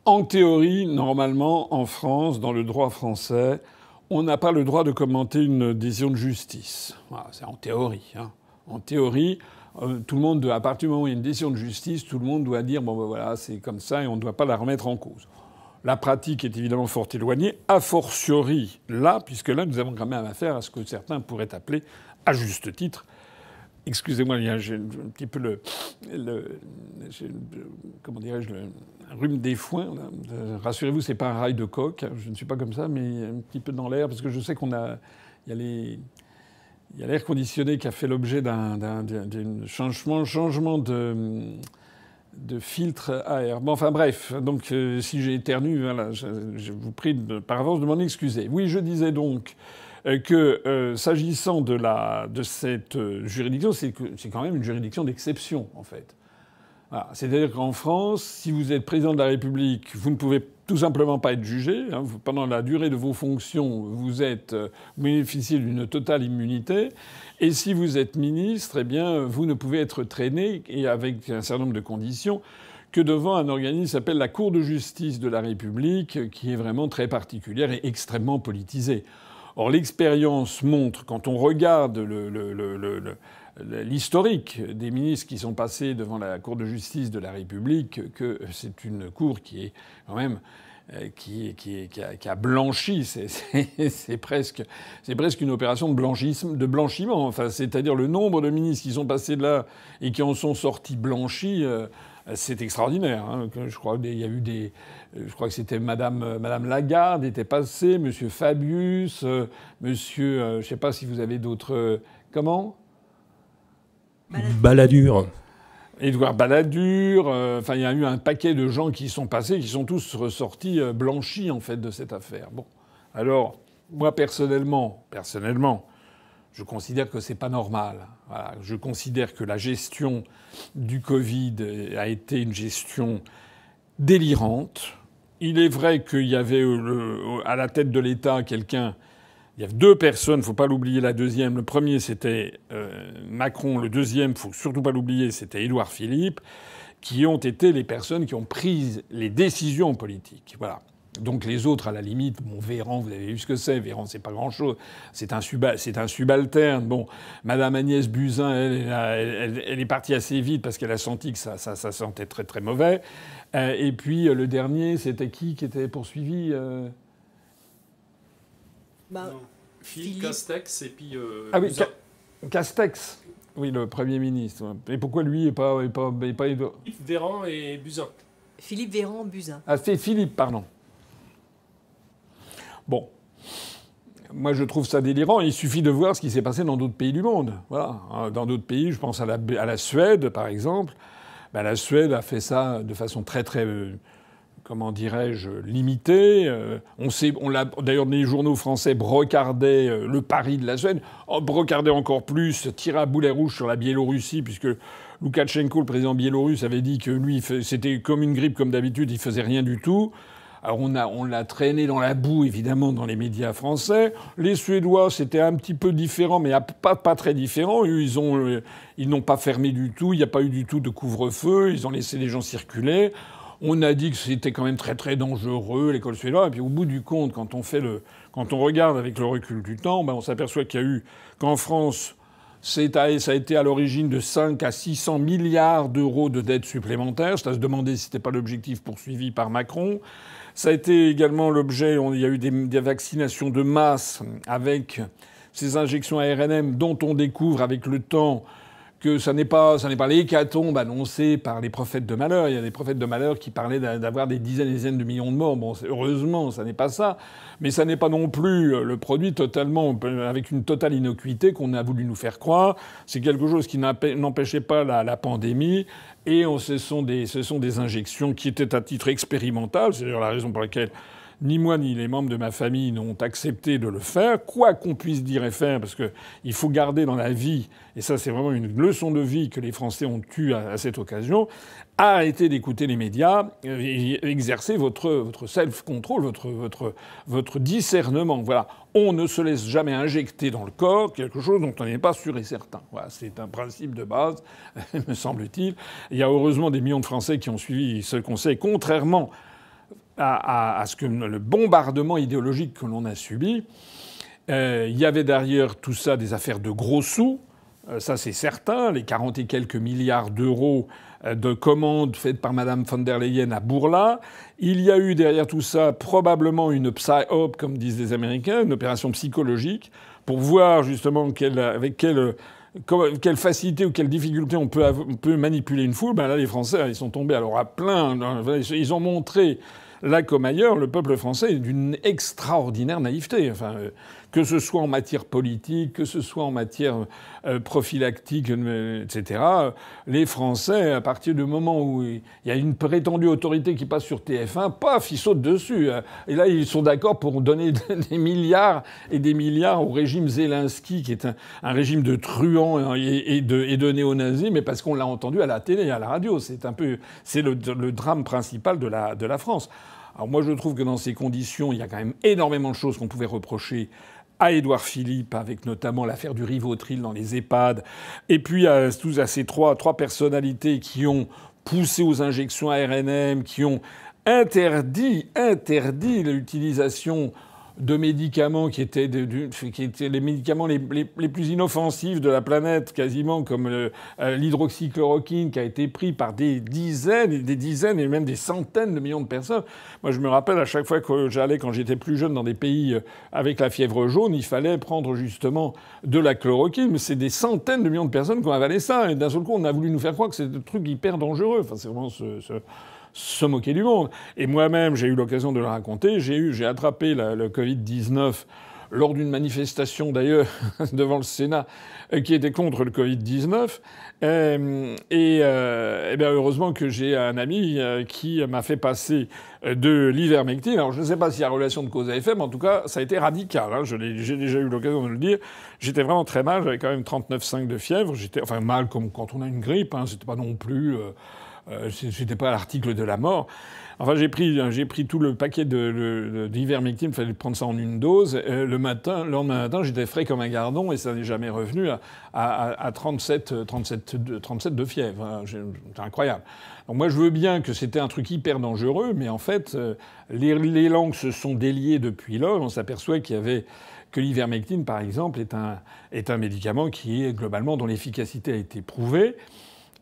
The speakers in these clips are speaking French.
En théorie, normalement, en France, dans le droit français, on n'a pas le droit de commenter une décision de justice. Voilà, c'est en théorie. Hein. En théorie, tout le monde, à partir du moment où il y a une décision de justice, tout le monde doit dire bon ben voilà, c'est comme ça et on ne doit pas la remettre en cause. La pratique est évidemment fort éloignée, a fortiori là, puisque là nous avons quand même affaire à ce que certains pourraient appeler, à juste titre, excusez-moi, j'ai un petit peu comment dirais-je, le rhume des foins. Rassurez-vous, c'est pas un rail de coq. Je ne suis pas comme ça, mais un petit peu dans l'air, parce que je sais il y a l'air conditionné qui a fait l'objet d'un changement de filtre à air. Bon, enfin bref, donc si j'ai éternu, voilà, je vous prie par avance de m'en excuser. Oui, je disais donc que s'agissant de cette juridiction, c'est quand même une juridiction d'exception en fait. Voilà. C'est-à-dire qu'en France, si vous êtes président de la République, vous ne pouvez tout simplement pas être jugé. Hein. Pendant la durée de vos fonctions, vous bénéficiez d'une totale immunité. Et si vous êtes ministre, eh bien, vous ne pouvez être traîné, et avec un certain nombre de conditions, que devant un organisme qui s'appelle la Cour de justice de la République, qui est vraiment très particulière et extrêmement politisée. Or, l'expérience montre, quand on regarde l'historique des ministres qui sont passés devant la Cour de justice de la République, que c'est une cour qui est quand même qui a blanchi. C'est presque une opération de blanchiment. Enfin, c'est-à-dire le nombre de ministres qui sont passés de là et qui en sont sortis blanchis. C'est extraordinaire. Hein. Je crois qu'il y a eu je crois que c'était Madame Lagarde était passée, Monsieur Fabius, Monsieur, je sais pas si vous avez d'autres, comment? Balladur. Édouard Balladur. Enfin, il y a eu un paquet de gens qui sont passés, qui sont tous ressortis blanchis en fait de cette affaire. Bon, alors moi personnellement, je considère que c'est pas normal. Voilà. Je considère que la gestion du Covid a été une gestion délirante. Il est vrai qu'il y avait à la tête de l'État quelqu'un. Il y a deux personnes, faut pas l'oublier, la deuxième. Le premier, c'était Macron. Le deuxième, faut surtout pas l'oublier, c'était Édouard Philippe, qui ont été les personnes qui ont pris les décisions politiques. Voilà. Donc les autres, à la limite, bon, Véran, vous avez vu ce que c'est. Véran, c'est pas grand-chose. C'est un subalterne. Bon, Madame Agnès Buzyn, elle est partie assez vite parce qu'elle a senti que ça sentait très très mauvais. Et puis le dernier, c'était qui était poursuivi Philippe Castex et puis. Ah oui, Castex. Oui, le Premier ministre. Et pourquoi lui et pas Édouard Philippe Véran et Buzyn. Philippe Véran, Buzyn. Ah, c'est Philippe, pardon. Bon. Moi, je trouve ça délirant. Il suffit de voir ce qui s'est passé dans d'autres pays du monde. Voilà. Dans d'autres pays, je pense à la Suède, par exemple. Ben, la Suède a fait ça de façon très, très, comment dirais-je, limitée. D'ailleurs, les journaux français brocardaient le pari de la Suède. Brocardaient encore plus, tiraient à boulet rouge sur la Biélorussie, puisque Loukachenko, le président biélorusse, avait dit que lui, c'était comme une grippe, comme d'habitude, il faisait rien du tout. Alors on l'a traîné dans la boue, évidemment, dans les médias français. Les Suédois, c'était un petit peu différent, mais pas très différent. Eux, ils n'ont pas fermé du tout. Il n'y a pas eu du tout de couvre-feu. Ils ont laissé les gens circuler. On a dit que c'était quand même très très dangereux, l'école suédoise. Et puis au bout du compte, quand on regarde avec le recul du temps, ben on s'aperçoit qu'en France, ça a été à l'origine de 5 à 600 milliards d'euros de dettes supplémentaires. C'est à se demander si c'était pas l'objectif poursuivi par Macron. Ça a été également l'objet, il y a eu des vaccinations de masse avec ces injections ARNM dont on découvre avec le temps que ça n'est pas l'hécatombe annoncée par les prophètes de malheur. Il y a des prophètes de malheur qui parlaient d'avoir des dizaines et des dizaines de millions de morts. Bon, heureusement, ça n'est pas ça. Mais ça n'est pas non plus le produit totalement, avec une totale innocuité qu'on a voulu nous faire croire. C'est quelque chose qui n'empêchait pas la pandémie. Et ce sont des injections qui étaient à titre expérimental. C'est d'ailleurs la raison pour laquelle ni moi ni les membres de ma famille n'ont accepté de le faire, quoi qu'on puisse dire et faire, parce qu'il faut garder dans la vie, et ça c'est vraiment une leçon de vie que les Français ont eue à cette occasion, arrêtez d'écouter les médias, exercez votre self-control, votre discernement. Voilà. On ne se laisse jamais injecter dans le corps quelque chose dont on n'est pas sûr et certain. Voilà, c'est un principe de base, me semble-t-il. Il y a heureusement des millions de Français qui ont suivi ce conseil, contrairement à ce que le bombardement idéologique que l'on a subi. Il y avait derrière tout ça des affaires de gros sous. Ça, c'est certain. Les 40 et quelques milliards d'euros de commandes faites par Mme von der Leyen à Bourla. Il y a eu derrière tout ça probablement une psy-op, comme disent les Américains, une opération psychologique, pour voir justement avec quelle facilité ou quelle difficulté on peut manipuler une foule. Ben là, les Français, ils sont tombés alors à plein. Ils ont montré, là comme ailleurs, le peuple français est d'une extraordinaire naïveté. Enfin, que ce soit en matière politique, que ce soit en matière prophylactique, etc. Les Français, à partir du moment où il y a une prétendue autorité qui passe sur TF1, paf, ils sautent dessus. Et là, ils sont d'accord pour donner des milliards et des milliards au régime Zelensky, qui est un régime de truands et de néo-nazis, mais parce qu'on l'a entendu à la télé, à la radio. C'est le drame principal de la France. Alors moi, je trouve que dans ces conditions, il y a quand même énormément de choses qu'on pouvait reprocher à Édouard Philippe, avec notamment l'affaire du Rivotril dans les EHPAD, et puis à ces trois personnalités qui ont poussé aux injections ARNM, qui ont interdit l'utilisation de médicaments qui étaient les médicaments les plus inoffensifs de la planète, quasiment, comme l'hydroxychloroquine, qui a été pris par des dizaines et même des centaines de millions de personnes. Moi, je me rappelle à chaque fois que j'allais, quand j'étais plus jeune, dans des pays avec la fièvre jaune, il fallait prendre justement de la chloroquine. Mais c'est des centaines de millions de personnes qui ont avalé ça. Et d'un seul coup, on a voulu nous faire croire que c'est un truc hyper dangereux. Enfin, c'est vraiment se moquer du monde. Et moi-même, j'ai eu l'occasion de le raconter. J'ai attrapé le Covid-19 lors d'une manifestation, d'ailleurs, devant le Sénat, qui était contre le Covid-19. Et bien heureusement que j'ai un ami qui m'a fait passer de l'ivermectine. Alors, je ne sais pas s'il y a relation de cause à effet, mais en tout cas, ça a été radical. Hein. J'ai déjà eu l'occasion de le dire. J'étais vraiment très mal. J'avais quand même 39,5 de fièvre. J'étais, enfin, mal comme quand on a une grippe. Hein. C'était pas non plus... c'était pas l'article de la mort. Enfin, j'ai pris tout le paquet d'ivermectine. Il fallait prendre ça en une dose. Le lendemain matin, j'étais frais comme un gardon et ça n'est jamais revenu à 37 de fièvre. C'est incroyable. Donc moi, je veux bien que c'était un truc hyper dangereux, mais en fait, les langues se sont déliées depuis lors. On s'aperçoit que l'ivermectine, par exemple, est un médicament qui est globalement dont l'efficacité a été prouvée.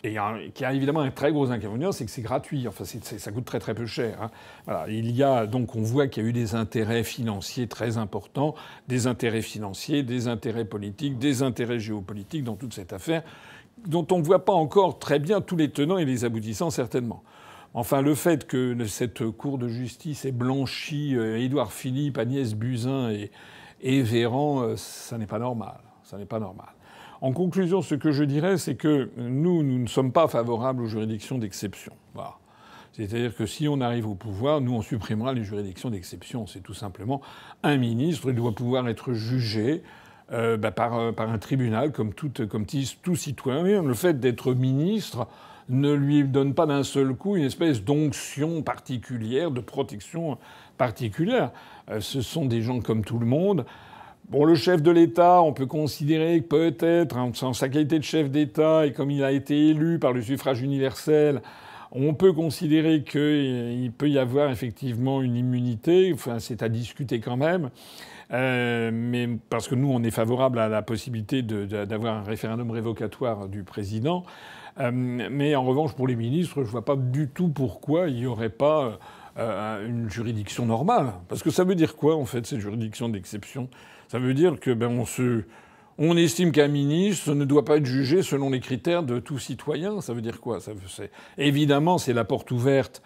Et qui a évidemment un très gros inconvénient, c'est que c'est gratuit. Enfin, ça coûte très très peu cher. Hein. Voilà. Donc on voit qu'il y a eu des intérêts financiers très importants, des intérêts financiers, des intérêts politiques, des intérêts géopolitiques dans toute cette affaire, dont on ne voit pas encore très bien tous les tenants et les aboutissants, certainement. Enfin, le fait que cette cour de justice ait blanchi Édouard Philippe, Agnès Buzyn et Véran, ça n'est pas normal. Ça n'est pas normal. En conclusion, ce que je dirais, c'est que nous ne sommes pas favorables aux juridictions d'exception. Voilà. C'est-à-dire que si on arrive au pouvoir, nous, on supprimera les juridictions d'exception. C'est tout simplement un ministre doit pouvoir être jugé par un tribunal comme tout citoyen. Le fait d'être ministre ne lui donne pas d'un seul coup une espèce d'onction particulière, de protection particulière. Ce sont des gens comme tout le monde. Bon, le chef de l'État, on peut considérer que peut-être, en sa qualité de chef d'État et comme il a été élu par le suffrage universel, on peut considérer qu'il peut y avoir effectivement une immunité. Enfin, c'est à discuter quand même. Mais parce que nous, on est favorable à la possibilité d'avoir un référendum révocatoire du président. Mais en revanche, pour les ministres, je vois pas du tout pourquoi il n'y aurait pas une juridiction normale. Parce que ça veut dire quoi, en fait, cette juridiction d'exception ? Ça veut dire que on estime qu'un ministre ne doit pas être jugé selon les critères de tout citoyen. Ça veut dire quoi ? Évidemment, c'est la porte ouverte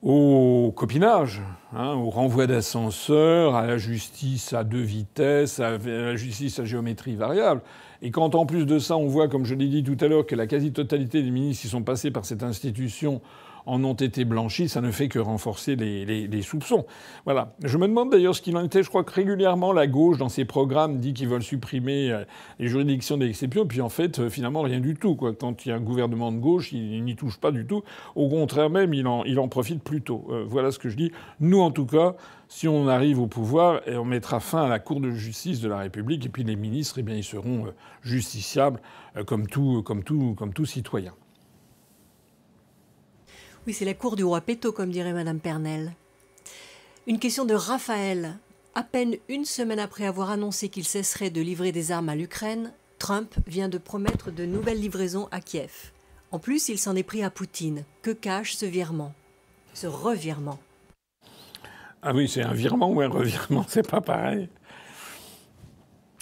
au copinage, au renvoi d'ascenseur, à la justice à deux vitesses, à la justice à géométrie variable. Et quand en plus de ça, on voit, comme je l'ai dit tout à l'heure, que la quasi-totalité des ministres qui sont passés par cette institution en ont été blanchis, ça ne fait que renforcer les soupçons. Voilà. Je me demande d'ailleurs ce qu'il en était. Je crois que régulièrement, la gauche, dans ses programmes, dit qu'ils veulent supprimer les juridictions d'exception. Puis en fait, finalement, rien du tout. Quoi. Quand il y a un gouvernement de gauche, il n'y touche pas du tout. Au contraire même, il en profite plutôt. Voilà ce que je dis. Nous, en tout cas, si on arrive au pouvoir, on mettra fin à la Cour de justice de la République. Et puis les ministres, eh bien, ils seront justiciables comme tout citoyen. Oui, c'est la cour du roi Péto, comme dirait Madame Pernelle. Une question de Raphaël. À peine une semaine après avoir annoncé qu'il cesserait de livrer des armes à l'Ukraine, Trump vient de promettre de nouvelles livraisons à Kiev. En plus, il s'en est pris à Poutine. Que cache ce virement? Ce revirement? Ah oui, c'est un virement ou un revirement, c'est pas pareil.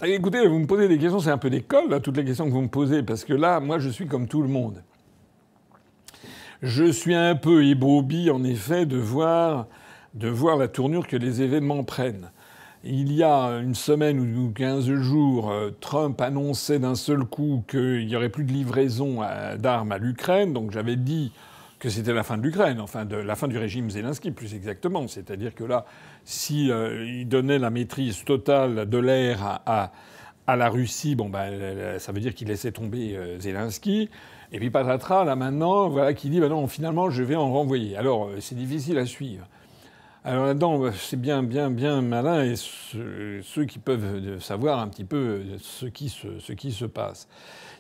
Allez, écoutez, vous me posez des questions, c'est un peu d'école, là, toutes les questions que vous me posez, parce que là, moi, je suis comme tout le monde. Je suis un peu ébaubi, en effet, de voir la tournure que les événements prennent. Il y a une semaine ou 15 jours, Trump annonçait d'un seul coup qu'il n'y aurait plus de livraison d'armes à l'Ukraine. Donc j'avais dit que c'était la fin de l'Ukraine, enfin de la fin du régime Zelensky plus exactement. C'est-à-dire que là, si il donnait la maîtrise totale de l'air à la Russie, bon ben ça veut dire qu'il laissait tomber Zelensky. Et puis patatras, là maintenant, voilà qui dit non, finalement je vais en renvoyer. Alors c'est difficile à suivre. Alors là-dedans, c'est bien malin et ceux qui peuvent savoir un petit peu ce qui se passe.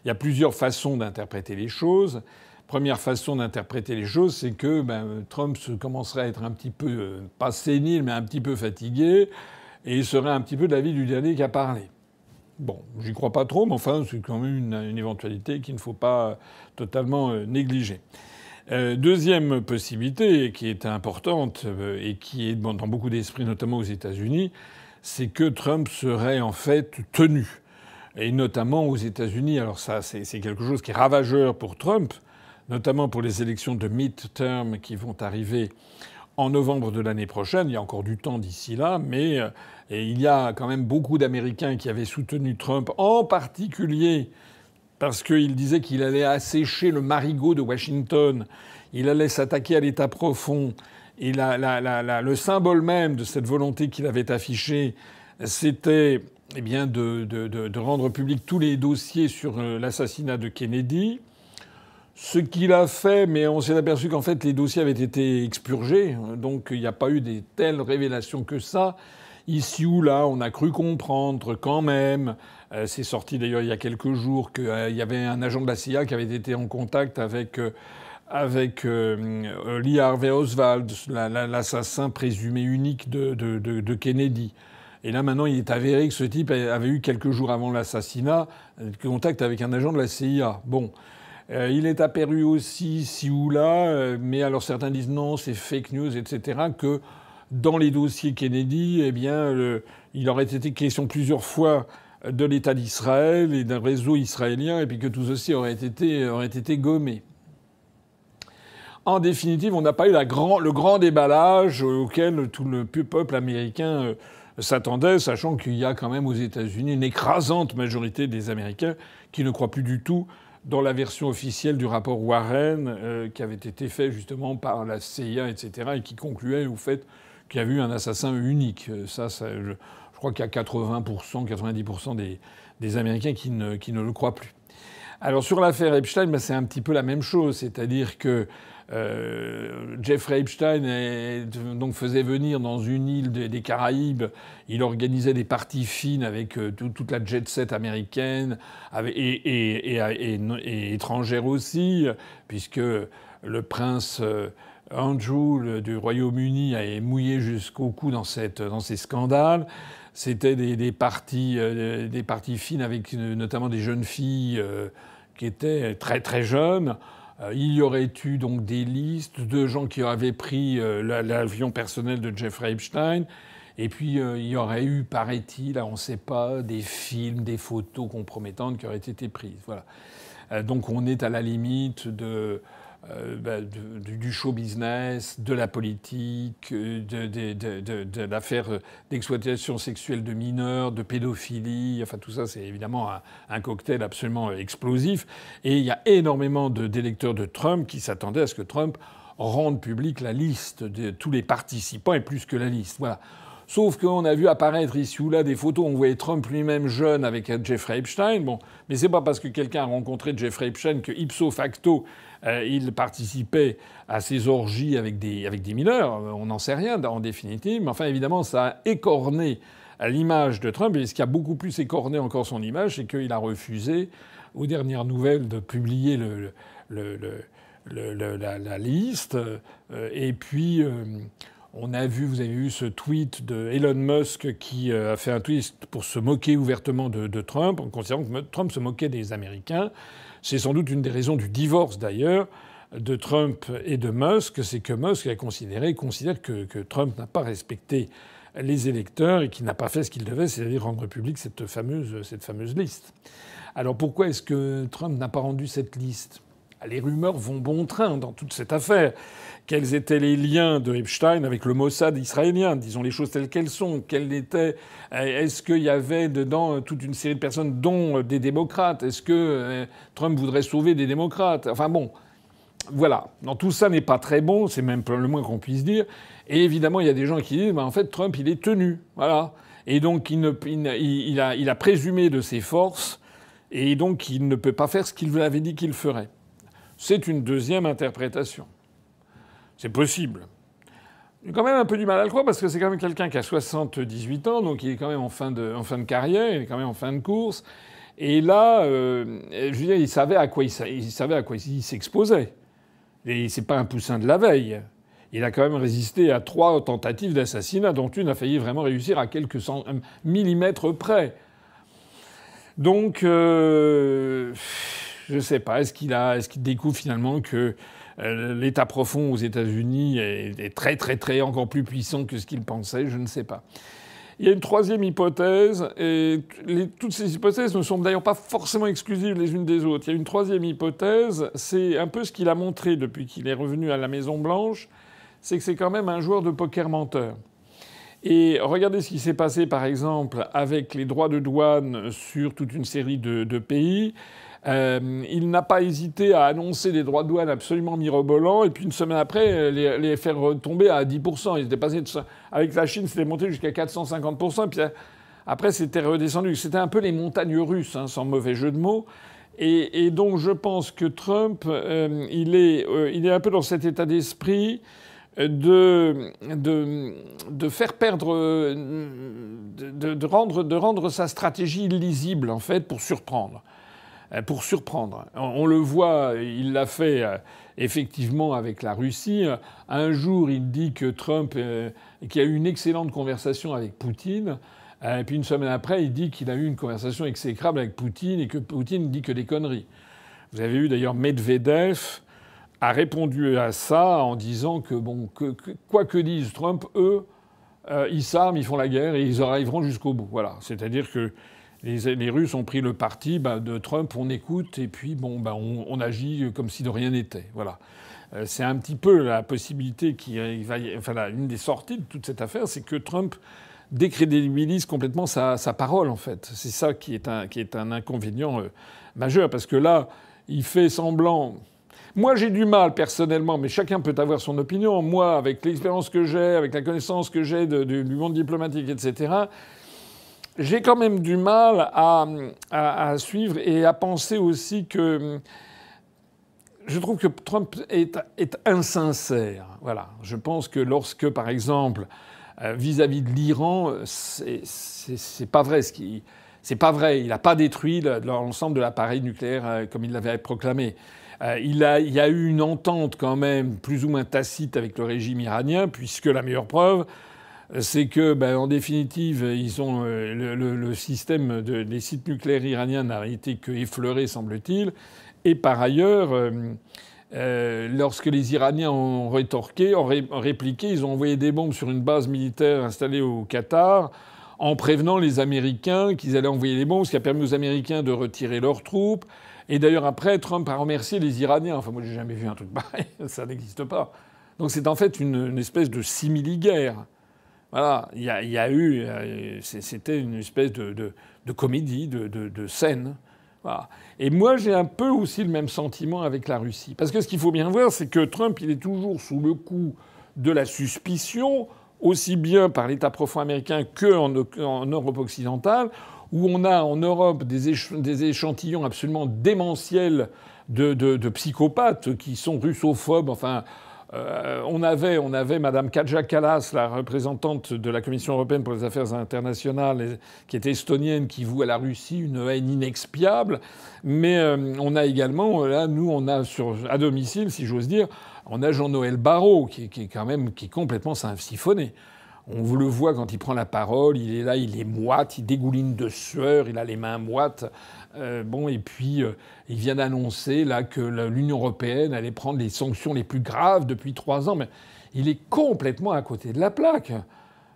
Il y a plusieurs façons d'interpréter les choses. Première façon d'interpréter les choses, c'est que Trump commencerait à être un petit peu, pas sénile, mais un petit peu fatigué, et il serait un petit peu de l'avis du dernier qui a parlé. Bon, j'y crois pas trop, mais enfin, c'est quand même une éventualité qu'il ne faut pas totalement négliger. Deuxième possibilité, qui est importante et qui est dans beaucoup d'esprits, notamment aux États-Unis, c'est que Trump serait en fait tenu. Et notamment aux États-Unis. Alors ça, c'est quelque chose qui est ravageur pour Trump, notamment pour les élections de mid-term qui vont arriver en novembre de l'année prochaine. Il y a encore du temps d'ici là, mais il y a quand même beaucoup d'Américains qui avaient soutenu Trump, en particulier parce qu'il disait qu'il allait assécher le marigot de Washington, il allait s'attaquer à l'État profond. Et le symbole même de cette volonté qu'il avait affichée, c'était de rendre public tous les dossiers sur l'assassinat de Kennedy. Ce qu'il a fait, mais on s'est aperçu qu'en fait les dossiers avaient été expurgés, donc il n'y a pas eu des telles révélations que ça. Ici ou là, on a cru comprendre quand même. C'est sorti d'ailleurs il y a quelques jours qu'il y avait un agent de la CIA qui avait été en contact avec Lee Harvey Oswald, l'assassin présumé unique de Kennedy. Et là maintenant, il est avéré que ce type avait eu quelques jours avant l'assassinat contact avec un agent de la CIA. Bon. Il est apparu aussi ici ou là, mais alors certains disent non, c'est fake news, etc., que dans les dossiers Kennedy, il aurait été question plusieurs fois de l'État d'Israël et d'un réseau israélien, et puis que tout ceci aurait été gommé. En définitive, on n'a pas eu le grand déballage auquel tout le peuple américain s'attendait, sachant qu'il y a quand même aux États-Unis une écrasante majorité des Américains qui ne croient plus du tout dans la version officielle du rapport Warren qui avait été fait justement par la CIA, etc., et qui concluait au fait qu'il y avait eu un assassin unique. Je crois qu'il y a 80%, 90% des Américains qui ne le croient plus. Alors sur l'affaire Epstein, c'est un petit peu la même chose, c'est-à-dire que Jeffrey Epstein donc faisait venir dans une île des Caraïbes, il organisait des parties fines avec toute la jet-set américaine et étrangère aussi, puisque le prince Andrew du Royaume-Uni a mouillé jusqu'au cou dans ces scandales. C'était des parties fines avec notamment des jeunes filles qui étaient très très jeunes. Il y aurait eu donc des listes de gens qui avaient pris l'avion personnel de Jeffrey Epstein. Et puis il y aurait eu, paraît-il, on ne sait pas, des films, des photos compromettantes qui auraient été prises. Voilà. Donc on est à la limite du show business, de la politique, de l'affaire d'exploitation sexuelle de mineurs, de pédophilie. Enfin, tout ça, c'est évidemment un cocktail absolument explosif. Et il y a énormément d'électeurs de Trump qui s'attendaient à ce que Trump rende publique la liste de tous les participants, et plus que la liste. Voilà. Sauf qu'on a vu apparaître ici ou là des photos, on voyait Trump lui-même jeune avec Jeffrey Epstein. Bon, mais c'est pas parce que quelqu'un a rencontré Jeffrey Epstein que ipso facto il participait à ces orgies avec des mineurs. On n'en sait rien en définitive. Mais enfin, évidemment, ça a écorné l'image de Trump. Et ce qui a beaucoup plus écorné encore son image, c'est qu'il a refusé, aux dernières nouvelles, de publier la liste. Et puis, on a vu, vous avez vu ce tweet de Elon Musk qui a fait un tweet pour se moquer ouvertement de Trump, en considérant que Trump se moquait des Américains. C'est sans doute une des raisons du divorce, d'ailleurs, de Trump et de Musk. C'est que Musk considère que Trump n'a pas respecté les électeurs et qu'il n'a pas fait ce qu'il devait, c'est-à-dire rendre publique cette fameuse liste. Alors pourquoi est-ce que Trump n'a pas rendu cette liste ? Les rumeurs vont bon train dans toute cette affaire. Quels étaient les liens de Epstein avec le Mossad israélien ? Disons les choses telles qu'elles sont. Est-ce qu'il y avait dedans toute une série de personnes, dont des démocrates ? Est-ce que Trump voudrait sauver des démocrates ? Enfin bon, voilà. Non, tout ça n'est pas très bon, c'est même le moins qu'on puisse dire. Et évidemment, il y a des gens qui disent, en fait, Trump, il est tenu. Voilà. Et donc, il a présumé de ses forces, et donc, il ne peut pas faire ce qu'il avait dit qu'il ferait. C'est une deuxième interprétation. C'est possible. J'ai quand même un peu du mal à le croire, parce que c'est quand même quelqu'un qui a 78 ans, donc il est quand même en fin de carrière, il est quand même en fin de course. Et là, je veux dire, il savait à quoi il s'exposait. Et c'est pas un poussin de la veille. Il a quand même résisté à 3 tentatives d'assassinat, dont une a failli vraiment réussir à quelques millimètres près. Donc, je sais pas. Est-ce qu'il découvre finalement que l'État profond aux États-Unis est très, très, très encore plus puissant que ce qu'il pensait ? Je ne sais pas. Il y a une troisième hypothèse, et toutes ces hypothèses ne sont d'ailleurs pas forcément exclusives les unes des autres. Il y a une troisième hypothèse, c'est un peu ce qu'il a montré depuis qu'il est revenu à la Maison-Blanche, c'est que c'est quand même un joueur de poker menteur. Et regardez ce qui s'est passé, par exemple, avec les droits de douane sur toute une série de pays. Il n'a pas hésité à annoncer des droits de douane absolument mirobolants, et puis une semaine après, les faire retomber à 10%. Ils étaient passés avec la Chine, c'était monté jusqu'à 450%, et puis après, c'était redescendu. C'était un peu les montagnes russes, hein, sans mauvais jeu de mots. Et donc, je pense que Trump, il est un peu dans cet état d'esprit de faire perdre, de rendre sa stratégie illisible, en fait, pour surprendre. On le voit, il l'a fait effectivement avec la Russie. Un jour, il dit que Trump qu'il a eu une excellente conversation avec Poutine. Et puis une semaine après, il dit qu'il a eu une conversation exécrable avec Poutine et que Poutine dit que des conneries. Vous avez vu d'ailleurs Medvedev a répondu à ça en disant que, quoi que dise Trump, eux, ils s'arment, ils font la guerre et ils arriveront jusqu'au bout. Voilà. C'est-à-dire que les Russes ont pris le parti de Trump, on écoute et puis on agit comme si de rien n'était. Voilà. C'est un petit peu la possibilité une des sorties de toute cette affaire, c'est que Trump décrédibilise complètement sa parole, en fait. C'est ça qui est un inconvénient majeur, parce que là, il fait semblant. Moi, j'ai du mal, personnellement, mais chacun peut avoir son opinion. Moi, avec l'expérience que j'ai, avec la connaissance que j'ai du monde diplomatique, etc., j'ai quand même du mal à suivre et à penser aussi que je trouve que Trump est insincère. Voilà. Je pense que lorsque, par exemple, vis-à-vis de l'Iran, c'est pas vrai c'est pas vrai. Il n'a pas détruit l'ensemble de l'appareil nucléaire comme il l'avait proclamé. Il y a eu une entente quand même plus ou moins tacite avec le régime iranien, puisque la meilleure preuve, c'est que, en définitive, ils ont le système des sites nucléaires iraniens n'a été que effleuré, semble-t-il. Et par ailleurs, lorsque les Iraniens ont répliqué, ils ont envoyé des bombes sur une base militaire installée au Qatar, en prévenant les Américains qu'ils allaient envoyer des bombes, ce qui a permis aux Américains de retirer leurs troupes. Et d'ailleurs, après, Trump a remercié les Iraniens. Enfin, moi, j'ai jamais vu un truc pareil. Ça n'existe pas. Donc, c'est en fait une espèce de simili-guerre. Voilà. Il y a eu... C'était une espèce de comédie, de scène. Voilà. Et moi, j'ai un peu aussi le même sentiment avec la Russie. Parce que ce qu'il faut bien voir, c'est que Trump, il est toujours sous le coup de la suspicion, aussi bien par l'État profond américain qu'en Europe occidentale, où on a en Europe des échantillons absolument démentiels de psychopathes qui sont russophobes, enfin On avait Madame Kaja Kallas, la représentante de la Commission européenne pour les affaires internationales, qui était estonienne, qui voue à la Russie une haine inexpiable. Mais on a également, là, nous, on a à domicile, si j'ose dire, on a Jean-Noël Barrot, qui est complètement siphonné. On le voit quand il prend la parole, il est là, il est moite, il dégouline de sueur, il a les mains moites. Et puis il vient d'annoncer là que l'Union européenne allait prendre les sanctions les plus graves depuis 3 ans. Mais il est complètement à côté de la plaque.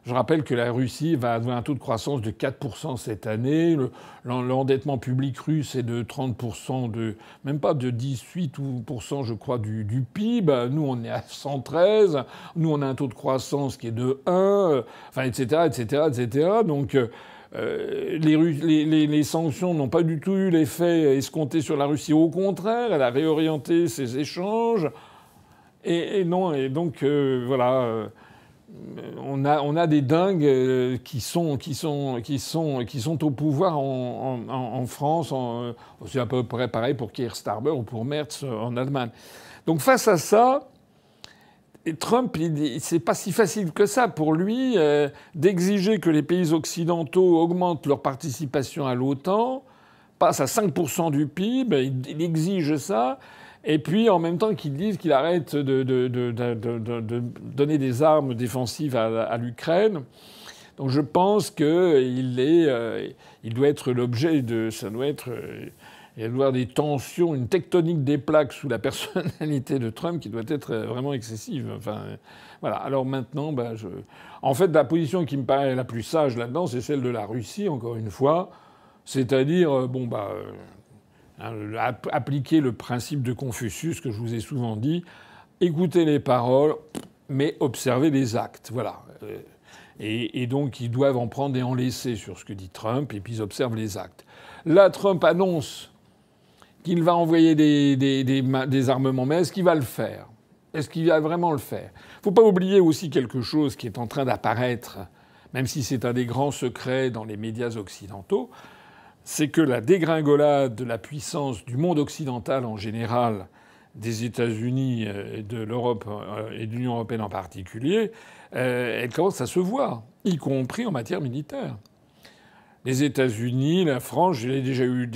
Je rappelle que la Russie va avoir un taux de croissance de 4% cette année. L'endettement public russe est de 30%, même pas de 18%, je crois, du PIB. Nous, on est à 113. Nous, on a un taux de croissance qui est de 1, etc., etc., etc. Donc, les sanctions n'ont pas du tout eu l'effet escompté sur la Russie. Au contraire, elle a réorienté ses échanges. Voilà. On a des dingues qui sont au pouvoir en France. C'est à peu près pareil pour Keir Starmer ou pour Merz en Allemagne. Donc face à ça, Trump, c'est pas si facile que ça pour lui d'exiger que les pays occidentaux augmentent leur participation à l'OTAN, passe à 5% du PIB. Il exige ça. Et puis, en même temps qu'ils disent qu'il arrête de donner des armes défensives à l'Ukraine. Donc je pense qu'il doit être l'objet de... Il doit y avoir des tensions, une tectonique des plaques sous la personnalité de Trump qui doit être vraiment excessive. Voilà. Alors maintenant, en fait, la position qui me paraît la plus sage là-dedans, c'est celle de la Russie, encore une fois. C'est-à-dire, appliquer le principe de Confucius que je vous ai souvent dit, écouter les paroles, mais observer les actes. Voilà. Et donc, ils doivent en prendre et en laisser sur ce que dit Trump, et puis ils observent les actes. Là, Trump annonce qu'il va envoyer des armements, mais est-ce qu'il va le faire? Est-ce qu'il va vraiment le faire? Il ne faut pas oublier aussi quelque chose qui est en train d'apparaître, même si c'est un des grands secrets dans les médias occidentaux, c'est que la dégringolade de la puissance du monde occidental en général, des États-Unis, de l'Europe et de l'Union européenne en particulier, elle commence à se voir, y compris en matière militaire. Les États-Unis, la France, j'ai déjà eu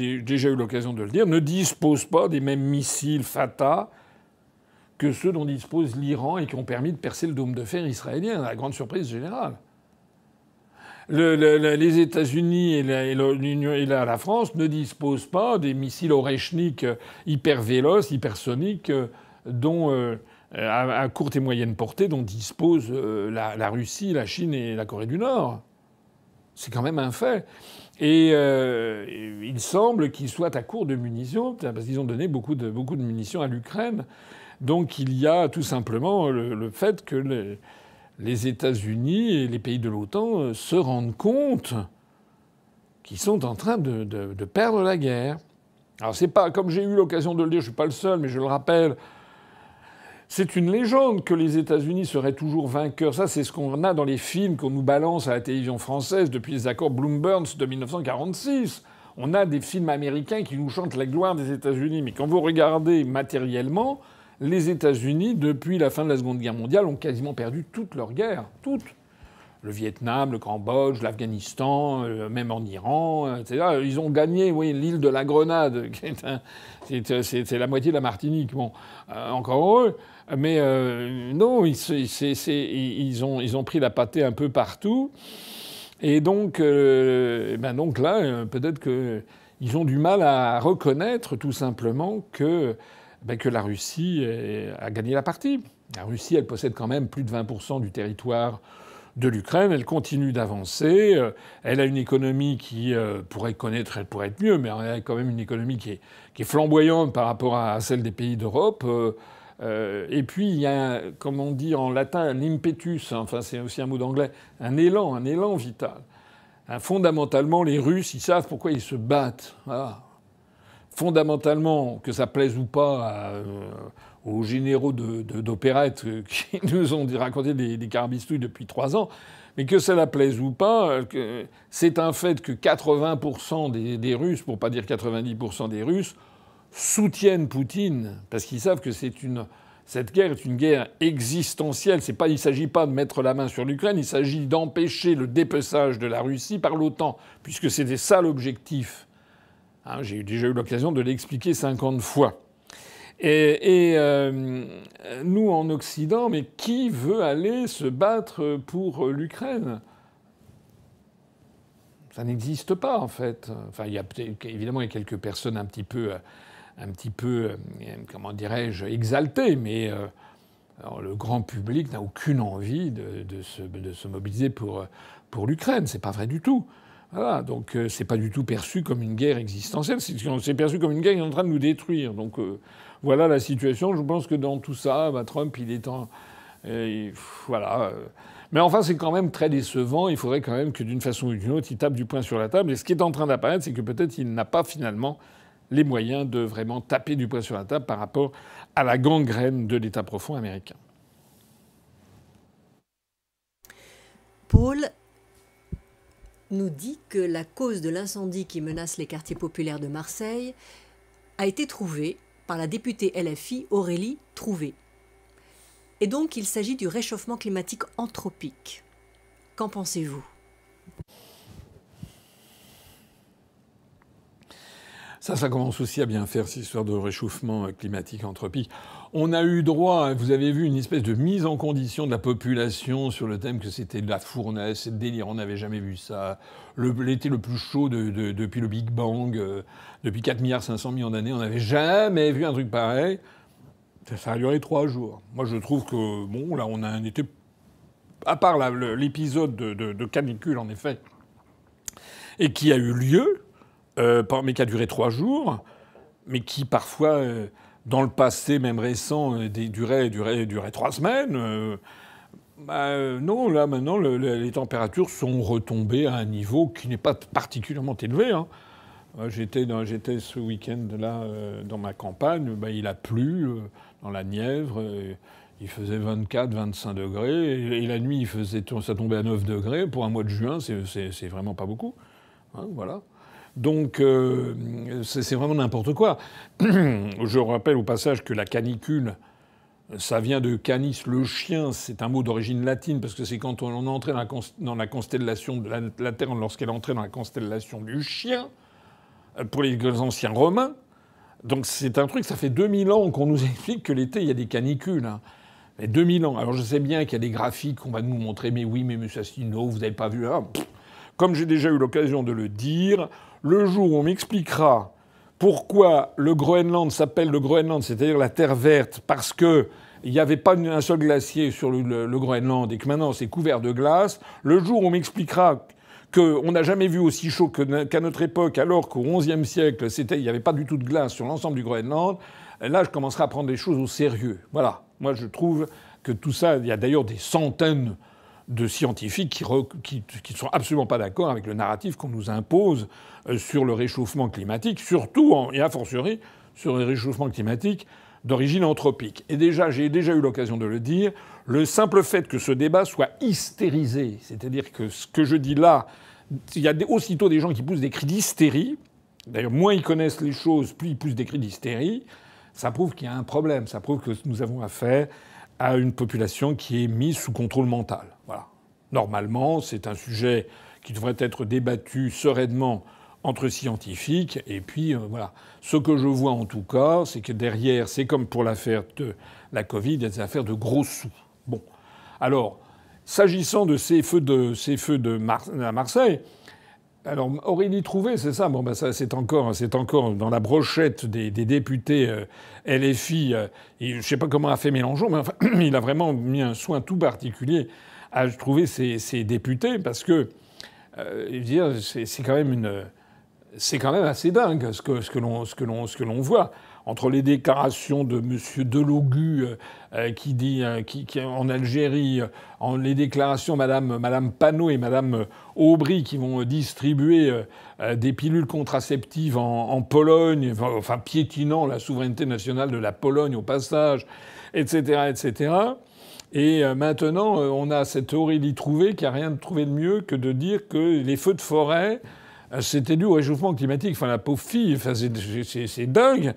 l'occasion de le dire, ne disposent pas des mêmes missiles Fatah que ceux dont dispose l'Iran et qui ont permis de percer le dôme de fer israélien, à la grande surprise générale. Les États-Unis et la France ne disposent pas des missiles Oreshnik hyper véloces, hypersoniques, dont à courte et moyenne portée, dont disposent la Russie, la Chine et la Corée du Nord. C'est quand même un fait. Et il semble qu'ils soient à court de munitions, parce qu'ils ont donné beaucoup de munitions à l'Ukraine. Donc il y a tout simplement le fait que les États-Unis et les pays de l'OTAN se rendent compte qu'ils sont en train de perdre la guerre. Alors c'est pas, comme j'ai eu l'occasion de le dire, je suis pas le seul, mais je le rappelle, c'est une légende que les États-Unis seraient toujours vainqueurs. Ça, c'est ce qu'on a dans les films qu'on nous balance à la télévision française depuis les accords Bloom-Burns de 1946. On a des films américains qui nous chantent la gloire des États-Unis. Mais quand vous regardez matériellement, les États-Unis, depuis la fin de la Seconde Guerre mondiale, ont quasiment perdu toutes leurs guerres. Toutes. Le Vietnam, le Cambodge, l'Afghanistan, même en Iran, etc. Ils ont gagné, oui, l'île de la Grenade, c'est la moitié de la Martinique. Bon, encore heureux. Mais non, ils ont pris la pâtée un peu partout. Et donc, donc là, peut-être qu'ils ont du mal à reconnaître tout simplement que la Russie a gagné la partie. La Russie, elle possède quand même plus de 20% du territoire de l'Ukraine. Elle continue d'avancer. Elle a une économie qui pourrait être mieux, mais elle a quand même une économie qui est flamboyante par rapport à celle des pays d'Europe. Et puis, il y a, comme on dit en latin, l'impetus, enfin c'est aussi un mot d'anglais, un élan vital. Fondamentalement, les Russes, ils savent pourquoi ils se battent. Voilà. Fondamentalement, que ça plaise ou pas aux généraux d'opérette qui nous ont raconté des carabistouilles depuis 3 ans, mais que ça la plaise ou pas, c'est un fait que 80% des Russes, pour pas dire 90% des Russes, soutiennent Poutine, parce qu'ils savent que c'est Cette guerre est une guerre existentielle. Il ne s'agit pas de mettre la main sur l'Ukraine, il s'agit d'empêcher le dépeçage de la Russie par l'OTAN, puisque c'était ça l'objectif. Hein, j'ai déjà eu l'occasion de l'expliquer 50 fois. Et nous, en Occident, mais qui veut aller se battre pour l'Ukraine ? Ça n'existe pas, en fait. Enfin, évidemment, il y a quelques personnes un petit peu, comment dirais-je, exaltées, mais alors, le grand public n'a aucune envie de se mobiliser pour l'Ukraine. C'est pas vrai du tout. Voilà, donc c'est pas du tout perçu comme une guerre existentielle. C'est perçu comme une guerre qui est en train de nous détruire. Donc voilà la situation. Je pense que dans tout ça, Trump, il est en... voilà. Mais enfin, c'est quand même très décevant. Il faudrait quand même que d'une façon ou d'une autre, il tape du poing sur la table. Et ce qui est en train d'apparaître, c'est que peut-être il n'a pas finalement les moyens de vraiment taper du poing sur la table par rapport à la gangrène de l'État profond américain. Paul nous dit que la cause de l'incendie qui menace les quartiers populaires de Marseille a été trouvée par la députée LFI Aurélie Trouvé. Et donc il s'agit du réchauffement climatique anthropique. Qu'en pensez-vous ? Ça commence aussi à bien faire, cette histoire de réchauffement climatique anthropique. On a eu droit, vous avez vu, une espèce de mise en condition de la population sur le thème que c'était de la fournaise, c'est délire, on n'avait jamais vu ça. L'été le plus chaud depuis le Big Bang, depuis 4,5 milliards d'années, on n'avait jamais vu un truc pareil. Ça a duré 3 jours. Moi, je trouve que, bon, là, on a un été... À part l'épisode de canicule, en effet, et qui a eu lieu... mais qui a duré 3 jours, mais qui parfois, dans le passé même récent, durait 3 semaines. Non, là maintenant, les températures sont retombées à un niveau qui n'est pas particulièrement élevé. Hein. J'étais ce week-end-là dans ma campagne, il a plu dans la Nièvre. Il faisait 24-25 degrés, et la nuit, ça tombait à 9 degrés. Pour un mois de juin, c'est vraiment pas beaucoup. Hein, voilà. Donc, c'est vraiment n'importe quoi. Je rappelle au passage que la canicule, ça vient de canis, le chien. C'est un mot d'origine latine, parce que c'est quand on entrait dans la constellation de la Terre, lorsqu'elle entrait dans la constellation du chien, pour les anciens Romains. Donc, c'est un truc, ça fait 2000 ans qu'on nous explique que l'été, il y a des canicules. Hein. Mais 2000 ans. Alors, je sais bien qu'il y a des graphiques qu'on va nous montrer, mais oui, mais monsieur Asselineau, vous n'avez pas vu... Ah, comme j'ai déjà eu l'occasion de le dire, le jour où on m'expliquera pourquoi le Groenland s'appelle le Groenland, c'est-à-dire la Terre verte, parce qu'il n'y avait pas un seul glacier sur le Groenland et que maintenant c'est couvert de glace, le jour où on m'expliquera qu'on n'a jamais vu aussi chaud qu'à notre époque, alors qu'au XIe siècle, il n'y avait pas du tout de glace sur l'ensemble du Groenland, là je commencerai à prendre les choses au sérieux. Voilà. Moi je trouve que tout ça, il y a d'ailleurs des centaines de scientifiques qui ne sont absolument pas d'accord avec le narratif qu'on nous impose sur le réchauffement climatique, surtout, et a fortiori, sur le réchauffement climatique d'origine anthropique. Et j'ai déjà eu l'occasion de le dire, le simple fait que ce débat soit hystérisé, c'est-à-dire que ce que je dis là, il y a aussitôt des gens qui poussent des cris d'hystérie, d'ailleurs moins ils connaissent les choses, plus ils poussent des cris d'hystérie, ça prouve qu'il y a un problème, ça prouve que nous avons affaire à une population qui est mise sous contrôle mental. Voilà. Normalement, c'est un sujet qui devrait être débattu sereinement entre scientifiques. Et puis, voilà. Ce que je vois, en tout cas, c'est que derrière, c'est comme pour l'affaire de la Covid, il y a des affaires de gros sous. Bon. Alors, s'agissant de ces feux à Marseille, alors Aurélie Trouvé, c'est ça. Bon, ça, c'est encore dans la brochette des députés LFI. Je ne sais pas comment a fait Mélenchon, mais enfin, il a vraiment mis un soin tout particulier à trouver ces députés, parce que c'est quand même assez dingue ce que l'on voit. Entre les déclarations de M. Delogu qui dit en Algérie, les déclarations Mme Panot et Mme Aubry qui vont distribuer des pilules contraceptives en Pologne, enfin piétinant la souveraineté nationale de la Pologne au passage, etc., etc. Et maintenant, on a cette Aurélie Trouvé qui a rien trouvé de mieux que de dire que les feux de forêt, c'était dû au réchauffement climatique. Enfin, la pauvre fille, c'est dingue.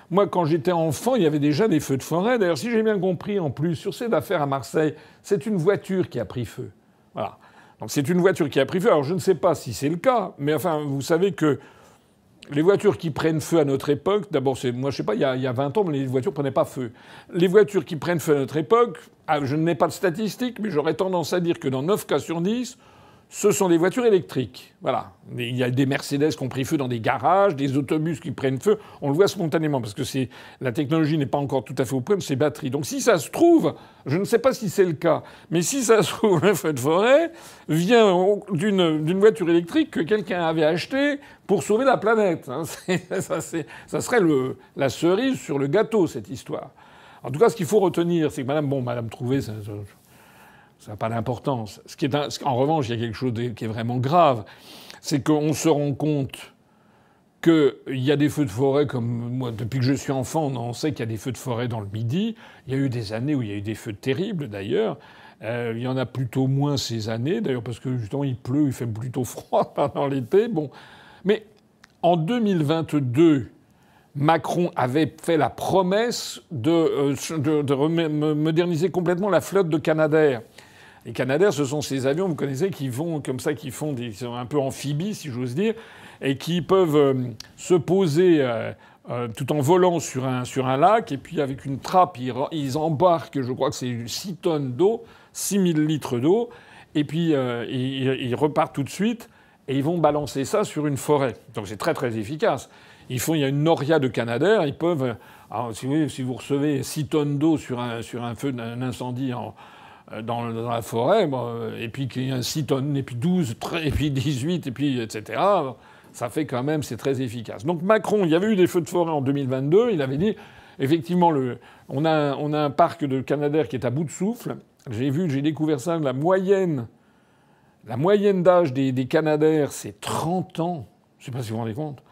Moi, quand j'étais enfant, il y avait déjà des feux de forêt. D'ailleurs, si j'ai bien compris, en plus, sur cette affaire à Marseille, c'est une voiture qui a pris feu. Voilà. Donc c'est une voiture qui a pris feu. Alors je ne sais pas si c'est le cas, mais enfin, vous savez que les voitures qui prennent feu à notre époque, d'abord, moi je sais pas, il y a 20 ans, mais les voitures prenaient pas feu. Les voitures qui prennent feu à notre époque, je n'ai pas de statistiques, mais j'aurais tendance à dire que dans 9 cas sur 10, ce sont des voitures électriques. Voilà. Il y a des Mercedes qui ont pris feu dans des garages, des autobus qui prennent feu. On le voit spontanément parce que la technologie n'est pas encore tout à fait au point de ces batteries. Donc si ça se trouve, je ne sais pas si c'est le cas, mais si ça se trouve, un feu de forêt vient d'une voiture électrique que quelqu'un avait achetée pour sauver la planète. Ça serait la cerise sur le gâteau, cette histoire. En tout cas, ce qu'il faut retenir, c'est que Madame Trouvé, ça n'a pas d'importance. En revanche, il y a quelque chose qui est vraiment grave, c'est qu'on se rend compte qu'il y a des feux de forêt, comme moi, depuis que je suis enfant, on sait qu'il y a des feux de forêt dans le Midi. Il y a eu des années où il y a eu des feux terribles, d'ailleurs. Il y en a plutôt moins ces années, d'ailleurs, parce que justement, il pleut, il fait plutôt froid pendant l'été. Bon. Mais en 2022... Macron avait fait la promesse de moderniser complètement la flotte de Canadair. Les Canadair, ce sont ces avions, vous connaissez, qui font un peu amphibies, si j'ose dire, et qui peuvent se poser tout en volant sur un lac, et puis avec une trappe, ils embarquent, je crois que c'est 6 tonnes d'eau, 6000 litres d'eau, et puis ils repartent tout de suite, et ils vont balancer ça sur une forêt. Donc c'est très très efficace. Il y a une noria de Canadair, ils peuvent... Alors, si vous recevez 6 tonnes d'eau sur un feu d'un incendie dans la forêt, et puis qu'il y a 6 tonnes, et puis 12, et puis 18, et puis etc., ça fait quand même, c'est très efficace. Donc Macron, il y avait eu des feux de forêt en 2022, il avait dit, effectivement, on a un parc de Canadair qui est à bout de souffle. J'ai découvert ça, la moyenne d'âge des Canadair, c'est 30 ans. Je ne sais pas si vous vous rendez compte.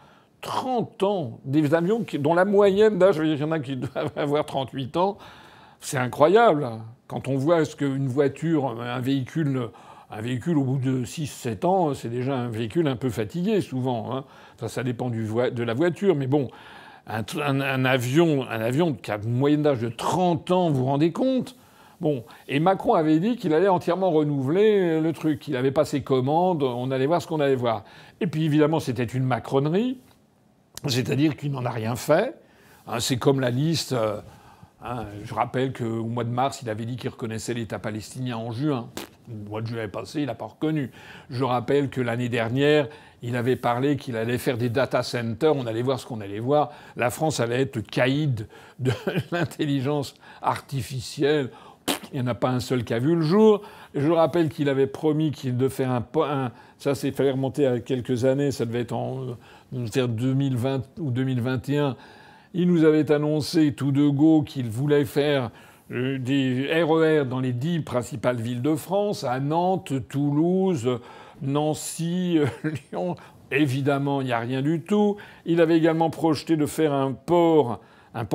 30 ans, des avions dont la moyenne d'âge, il y en a qui doivent avoir 38 ans, c'est incroyable. Quand on voit ce qu'une voiture, un véhicule au bout de 6-7 ans, c'est déjà un véhicule un peu fatigué souvent. Hein. Ça dépend de la voiture, mais bon, un avion qui a une moyenne d'âge de 30 ans, vous vous rendez compte ? Bon, et Macron avait dit qu'il allait entièrement renouveler le truc. Il avait passé commande, on allait voir ce qu'on allait voir. Et puis évidemment, c'était une macronnerie. C'est-à-dire qu'il n'en a rien fait. C'est comme la liste. Je rappelle qu'au mois de mars, il avait dit qu'il reconnaissait l'État palestinien en juin. Le mois de juin est passé, il n'a pas reconnu. Je rappelle que l'année dernière, il avait parlé qu'il allait faire des data centers. On allait voir ce qu'on allait voir. La France allait être le caïd de l'intelligence artificielle. Il n'y en a pas un seul qui a vu le jour. Je rappelle qu'il avait promis de faire ça, c'est fallait remonter à quelques années. Ça devait être vers 2020 ou 2021. Il nous avait annoncé tout de go qu'il voulait faire des RER dans les 10 principales villes de France, à Nantes, Toulouse, Nancy, Lyon. Évidemment, il n'y a rien du tout. Il avait également projeté de faire un port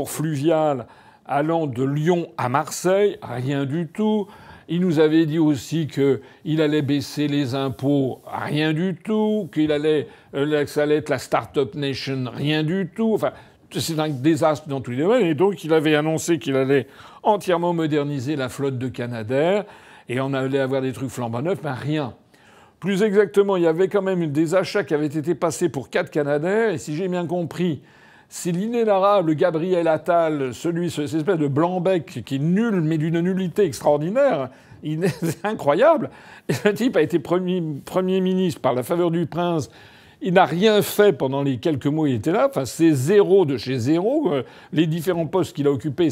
fluvial allant de Lyon à Marseille. Rien du tout. Il nous avait dit aussi qu'il allait baisser les impôts. Rien du tout. Que ça allait être la Start-up Nation. Rien du tout. Enfin, c'est un désastre dans tous les domaines. Et donc, il avait annoncé qu'il allait entièrement moderniser la flotte de Canadair. Et on allait avoir des trucs flambant neufs. Mais rien. Plus exactement, il y avait quand même des achats qui avaient été passés pour 4 Canadair. Et si j'ai bien compris, c'est l'inénarrable Gabriel Attal, cette espèce de blanc-bec qui est nul, mais d'une nullité extraordinaire. C'est incroyable. Et ce type a été premier ministre par la faveur du prince. Il n'a rien fait pendant les quelques mois où il était là. Enfin, c'est zéro de chez zéro. Les différents postes qu'il a occupés,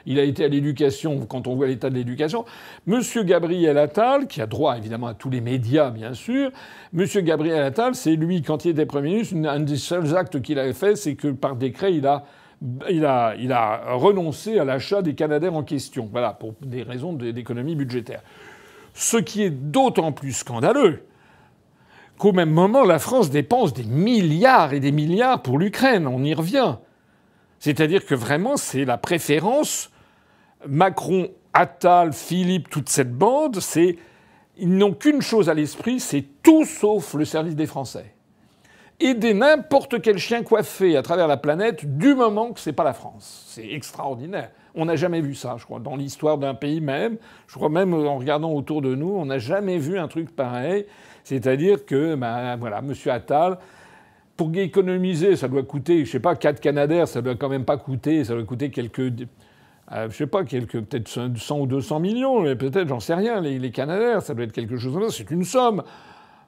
il a été à l'éducation, quand on voit l'état de l'éducation. Monsieur Gabriel Attal, qui a droit évidemment à tous les médias, bien sûr. Monsieur Gabriel Attal, c'est lui, quand il était Premier ministre, un des seuls actes qu'il avait fait, c'est que par décret, il a renoncé à l'achat des Canadair en question. Voilà, pour des raisons d'économie budgétaire. Ce qui est d'autant plus scandaleux qu'au même moment, la France dépense des milliards et des milliards pour l'Ukraine. On y revient. C'est-à-dire que vraiment, c'est la préférence. Macron, Attal, Philippe, toute cette bande, ils n'ont qu'une chose à l'esprit, c'est tout sauf le service des Français. aider n'importe quel chien coiffé à travers la planète du moment que c'est pas la France. C'est extraordinaire. On n'a jamais vu ça, je crois, dans l'histoire d'un pays même. Je crois même en regardant autour de nous, on n'a jamais vu un truc pareil. C'est-à-dire que, voilà, M. Attal, pour économiser, ça doit coûter, je sais pas, 4 Canadair, ça doit quand même pas coûter, ça doit coûter quelques, je sais pas, peut-être 100 ou 200 millions, mais peut-être, j'en sais rien, les Canadair, ça doit être quelque chose comme ça, c'est une somme.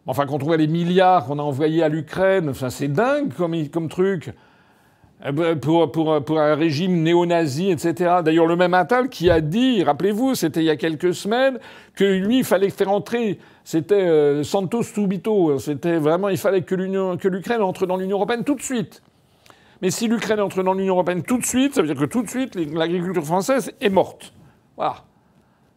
Enfin, quand on voit les milliards qu'on a envoyés à l'Ukraine, enfin, c'est dingue comme truc. Pour un régime néo-nazi, etc. D'ailleurs, le même Attal qui a dit, rappelez-vous, c'était il y a quelques semaines, que lui, il fallait faire entrer, c'était Santos Subito, c'était vraiment, il fallait que l'Ukraine entre dans l'Union européenne tout de suite. Mais si l'Ukraine entre dans l'Union européenne tout de suite, ça veut dire que tout de suite, l'agriculture française est morte. Voilà.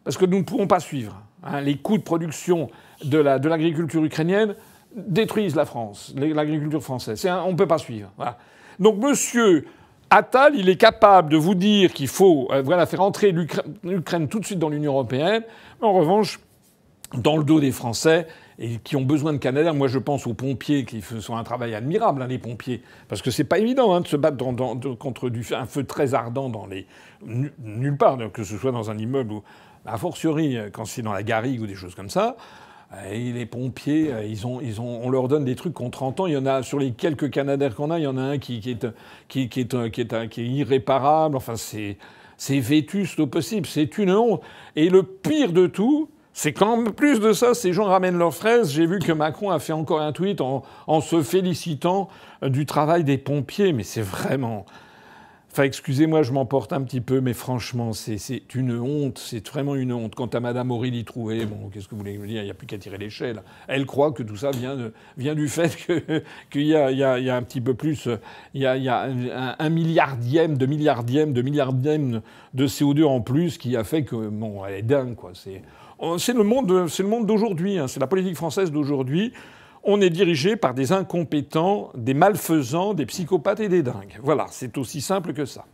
Parce que nous ne pourrons pas suivre. Hein. Les coûts de production de l'agriculture ukrainienne détruisent la France, l'agriculture française. On ne peut pas suivre. Voilà. Donc M. Attal, il est capable de vous dire qu'il faut faire entrer l'Ukraine tout de suite dans l'Union européenne. Mais en revanche, dans le dos des Français, et qui ont besoin de Canadair, moi je pense aux pompiers qui font un travail admirable, hein, les pompiers, parce que c'est pas évident hein, de se battre contre un feu très ardent nulle part, que ce soit dans un immeuble ou a fortiori quand c'est dans la garrigue ou des choses comme ça. Et les pompiers, on leur donne des trucs qu'on 30 ans. Il y en a sur les quelques Canadair qu'on a, il y en a un qui est irréparable. Enfin, c'est vétuste au possible. C'est une honte. Et le pire de tout, c'est qu'en plus de ça, ces gens ramènent leurs fraises. J'ai vu que Macron a fait encore un tweet en se félicitant du travail des pompiers. Mais c'est vraiment... Enfin, excusez-moi, je m'emporte un petit peu, mais franchement, c'est une honte. C'est vraiment une honte. Quant à Madame Aurélie Trouvé, bon, qu'est-ce que vous voulez me dire? Il n'y a plus qu'à tirer l'échelle. Elle croit que tout ça vient du fait qu'il y a un petit peu plus... Il y a un milliardième de CO2 en plus qui a fait que... Bon, elle est dingue, quoi. C'est le monde d'aujourd'hui. Hein. C'est la politique française d'aujourd'hui. On est dirigé par des incompétents, des malfaisants, des psychopathes et des dingues. Voilà, c'est aussi simple que ça.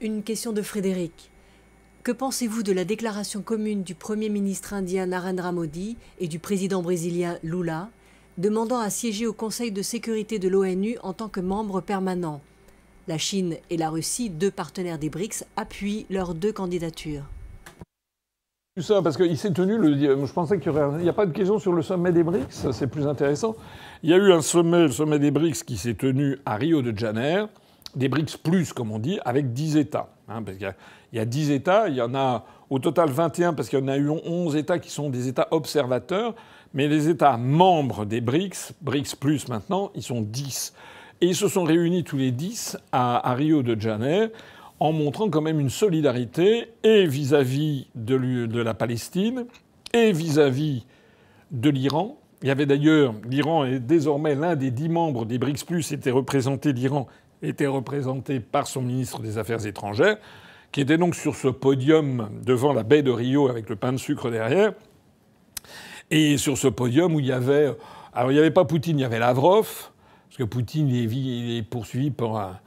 Une question de Frédéric. Que pensez-vous de la déclaration commune du Premier ministre indien Narendra Modi et du président brésilien Lula, demandant à siéger au Conseil de sécurité de l'ONU en tant que membre permanent? La Chine et la Russie, deux partenaires des BRICS, appuient leurs deux candidatures. Ça, parce qu'il s'est tenu, je pensais qu'il n'y a pas de question sur le sommet des BRICS, c'est plus intéressant. Il y a eu un sommet, le sommet des BRICS, qui s'est tenu à Rio de Janeiro, des BRICS plus, comme on dit, avec 10 États. Hein, parce qu'il y a 10 États, il y en a au total 21, parce qu'il y en a eu 11 États qui sont des États observateurs, mais les États membres des BRICS, BRICS plus maintenant, ils sont 10. Et ils se sont réunis tous les 10 à Rio de Janeiro, en montrant quand même une solidarité et vis-à-vis de la Palestine et vis-à-vis de l'Iran. Il y avait d'ailleurs, l'Iran est désormais l'un des 10 membres des BRICS+, l'Iran était représenté par son ministre des Affaires étrangères, qui était donc sur ce podium devant la baie de Rio avec le pain de sucre derrière. Et sur ce podium où il y avait... Alors il n'y avait pas Poutine, il y avait Lavrov, parce que Poutine il est poursuivi par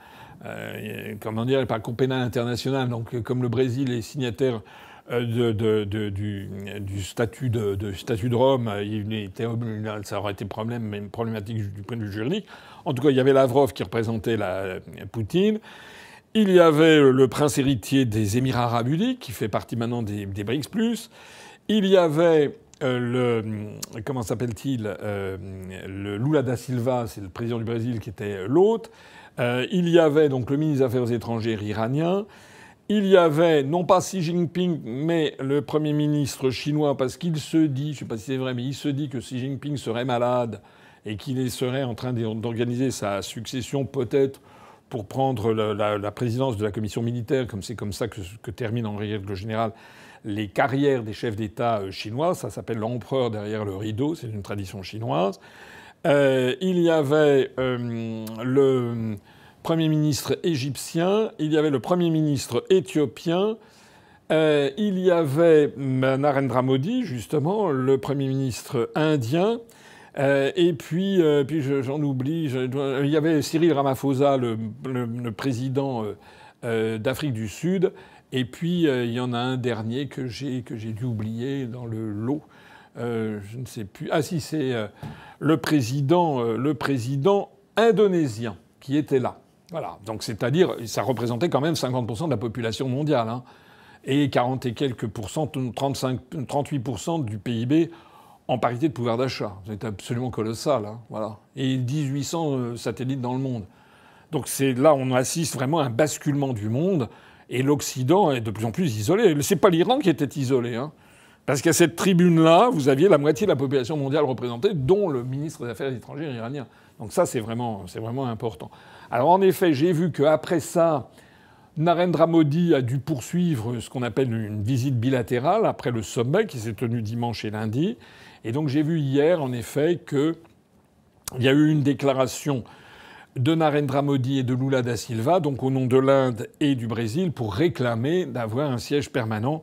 par Cour pénale internationale. Donc, comme le Brésil est signataire du statut de Rome, ça aurait été problématique du point de vue juridique. En tout cas, il y avait Lavrov qui représentait Poutine. Il y avait le prince héritier des Émirats arabes unis, qui fait partie maintenant des BRICS+. Il y avait comment s'appelle-t-il le Lula da Silva, c'est le président du Brésil qui était l'hôte. Il y avait donc le ministre des Affaires étrangères iranien. Il y avait non pas Xi Jinping, mais le Premier ministre chinois, parce qu'il se dit, je ne sais pas si c'est vrai, mais il se dit que Xi Jinping serait malade et qu'il serait en train d'organiser sa succession peut-être pour prendre la présidence de la commission militaire, comme c'est comme ça que termine en règle générale les carrières des chefs d'État chinois. Ça s'appelle l'empereur derrière le rideau, c'est une tradition chinoise. Il y avait le Premier ministre égyptien, il y avait le Premier ministre éthiopien, il y avait Narendra Modi, justement, le Premier ministre indien, et puis j'en oublie, il y avait Cyril Ramaphosa, le président d'Afrique du Sud, et puis il y en a un dernier que j'ai dû oublier dans le lot. je ne sais plus. Ah si, c'est le président indonésien qui était là. Voilà. Donc c'est-à-dire, ça représentait quand même 50% de la population mondiale, hein, et 40 et quelques pourcents, 38% du PIB en parité de pouvoir d'achat. C'est absolument colossal, hein, voilà. Et 1800 satellites dans le monde. Donc là, on assiste vraiment à un basculement du monde, et l'Occident est de plus en plus isolé. C'est pas l'Iran qui était isolé, hein. Parce qu'à cette tribune-là, vous aviez la moitié de la population mondiale représentée, dont le ministre des Affaires étrangères iranien. Donc ça, c'est vraiment important. Alors en effet, j'ai vu qu'après ça, Narendra Modi a dû poursuivre ce qu'on appelle une visite bilatérale après le sommet qui s'est tenu dimanche et lundi. Et donc j'ai vu hier, en effet, qu'il y a eu une déclaration de Narendra Modi et de Lula da Silva, donc au nom de l'Inde et du Brésil, pour réclamer d'avoir un siège permanent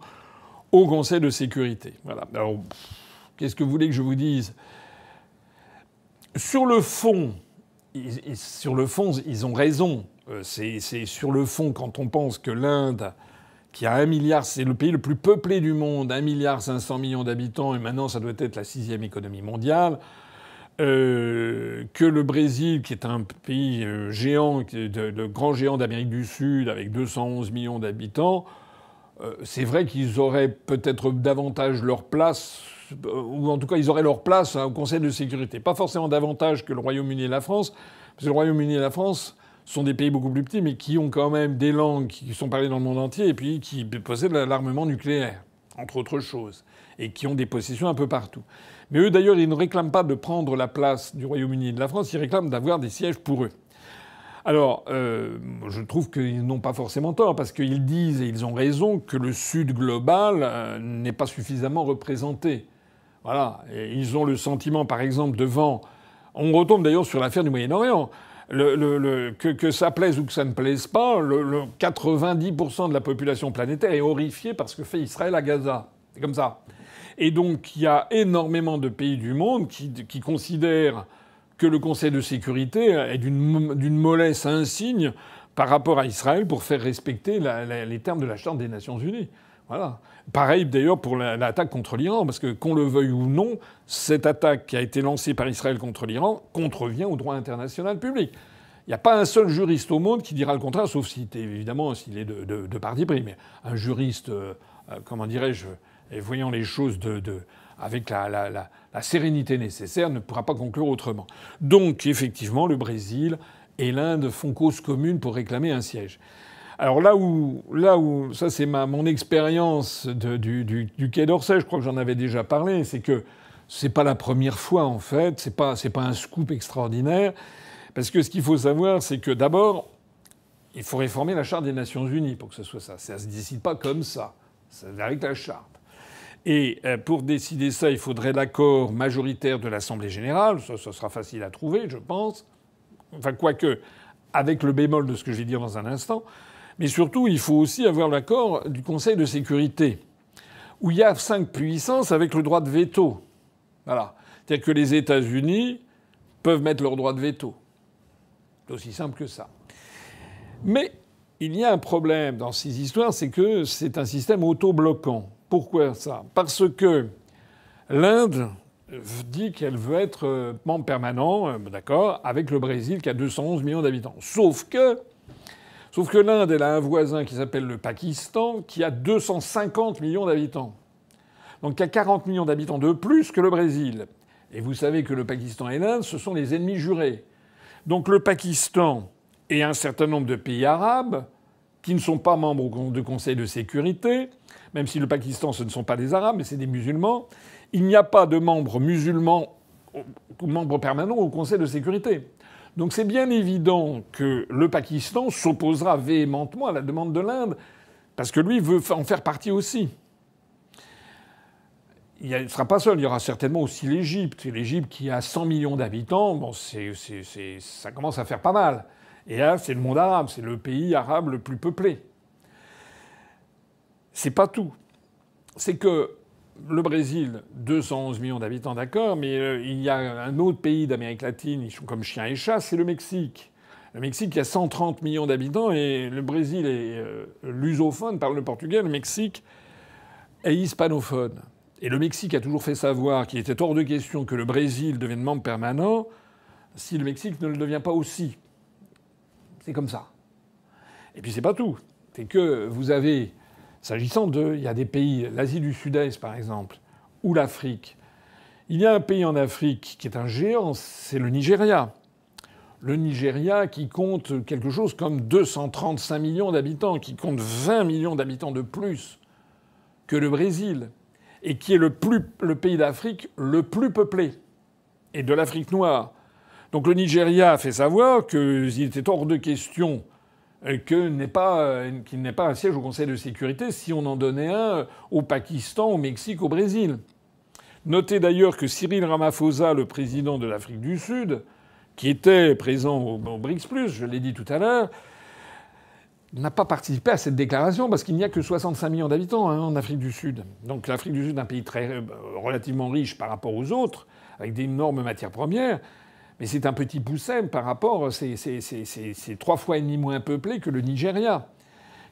au Conseil de sécurité. Voilà. Alors, qu'est-ce que vous voulez que je vous dise ? Sur le fond, ils ont raison. C'est sur le fond, quand on pense que l'Inde, qui a 1 milliard, c'est le pays le plus peuplé du monde, 1,5 milliard d'habitants, et maintenant ça doit être la 6e économie mondiale, que le Brésil, qui est un pays géant, de grand géant d'Amérique du Sud, avec 211 millions d'habitants, c'est vrai qu'ils auraient peut-être davantage leur place, ou en tout cas ils auraient leur place au Conseil de sécurité. Pas forcément davantage que le Royaume-Uni et la France, parce que le Royaume-Uni et la France sont des pays beaucoup plus petits, mais qui ont quand même des langues qui sont parlées dans le monde entier, et puis qui possèdent l'armement nucléaire, entre autres choses, et qui ont des possessions un peu partout. Mais eux, d'ailleurs, ils ne réclament pas de prendre la place du Royaume-Uni et de la France, ils réclament d'avoir des sièges pour eux. Alors, je trouve qu'ils n'ont pas forcément tort, parce qu'ils disent, et ils ont raison, que le Sud global n'est pas suffisamment représenté. Voilà. Et ils ont le sentiment, par exemple, devant... On retombe d'ailleurs sur l'affaire du Moyen-Orient. Que ça plaise ou que ça ne plaise pas, 90% de la population planétaire est horrifiée par ce que fait Israël à Gaza. C'est comme ça. Et donc, il y a énormément de pays du monde qui considèrent que le Conseil de sécurité est d'une mollesse insigne par rapport à Israël pour faire respecter les termes de la Charte des Nations Unies. Voilà. Pareil d'ailleurs pour l'attaque contre l'Iran, parce que qu'on le veuille ou non, cette attaque qui a été lancée par Israël contre l'Iran contrevient au droit international public. Il n'y a pas un seul juriste au monde qui dira le contraire, sauf évidemment s'il est de parti pris. Mais un juriste, comment dirais-je, voyant les choses avec la sérénité nécessaire, ne pourra pas conclure autrement. Donc, effectivement, le Brésil et l'Inde font cause commune pour réclamer un siège. Alors là où ça c'est mon expérience du Quai d'Orsay, je crois que j'en avais déjà parlé, c'est que c'est pas la première fois en fait, c'est pas un scoop extraordinaire, parce que ce qu'il faut savoir, c'est que d'abord, il faut réformer la Charte des Nations Unies pour que ce soit ça. Ça se décide pas comme ça, c'est avec la Charte. Et pour décider ça, il faudrait l'accord majoritaire de l'Assemblée générale. Ça sera facile à trouver, je pense. Enfin, quoique, avec le bémol de ce que je vais dire dans un instant. Mais surtout, il faut aussi avoir l'accord du Conseil de sécurité, où il y a 5 puissances avec le droit de veto. Voilà. C'est-à-dire que les États-Unis peuvent mettre leur droit de veto. C'est aussi simple que ça. Mais il y a un problème dans ces histoires, c'est que c'est un système auto-bloquant. Pourquoi ça ? Parce que l'Inde dit qu'elle veut être membre permanent, d'accord, avec le Brésil qui a 211 millions d'habitants. Sauf que l'Inde, elle a un voisin qui s'appelle le Pakistan, qui a 250 millions d'habitants. Donc il y a 40 millions d'habitants de plus que le Brésil. Et vous savez que le Pakistan et l'Inde, ce sont les ennemis jurés. Donc le Pakistan et un certain nombre de pays arabes, qui ne sont pas membres du Conseil de sécurité, même si le Pakistan, ce ne sont pas des Arabes, mais c'est des musulmans, il n'y a pas de membres musulmans, membres permanents au Conseil de sécurité. Donc c'est bien évident que le Pakistan s'opposera véhémentement à la demande de l'Inde, parce que lui veut en faire partie aussi. Il ne sera pas seul, il y aura certainement aussi l'Égypte. L'Égypte qui a 100 millions d'habitants, bon, ça commence à faire pas mal. Et là, c'est le monde arabe, c'est le pays arabe le plus peuplé. C'est pas tout. C'est que le Brésil, 211 millions d'habitants, d'accord, mais il y a un autre pays d'Amérique latine, ils sont comme chien et chat, c'est le Mexique. Le Mexique, il y a 130 millions d'habitants et le Brésil est lusophone, parle le portugais, le Mexique est hispanophone. Et le Mexique a toujours fait savoir qu'il était hors de question que le Brésil devienne membre permanent si le Mexique ne le devient pas aussi. C'est comme ça. Et puis c'est pas tout. C'est que vous avez, s'agissant il y a des pays, l'Asie du Sud-Est par exemple, ou l'Afrique. Il y a un pays en Afrique qui est un géant, c'est le Nigeria. Le Nigeria qui compte quelque chose comme 235 millions d'habitants, qui compte 20 millions d'habitants de plus que le Brésil, et qui est le pays d'Afrique le plus peuplé, et de l'Afrique noire. Donc le Nigeria a fait savoir qu'il était hors de question qu'il n'ait pas un siège au Conseil de sécurité si on en donnait un au Pakistan, au Mexique, au Brésil. Notez d'ailleurs que Cyril Ramaphosa, le président de l'Afrique du Sud, qui était présent au BRICS+, je l'ai dit tout à l'heure, n'a pas participé à cette déclaration parce qu'il n'y a que 65 millions d'habitants en Afrique du Sud. Donc l'Afrique du Sud est un pays relativement riche par rapport aux autres, avec d'énormes matières premières, mais c'est un petit poussin par rapport... C'est 3 fois et demi moins peuplé que le Nigeria,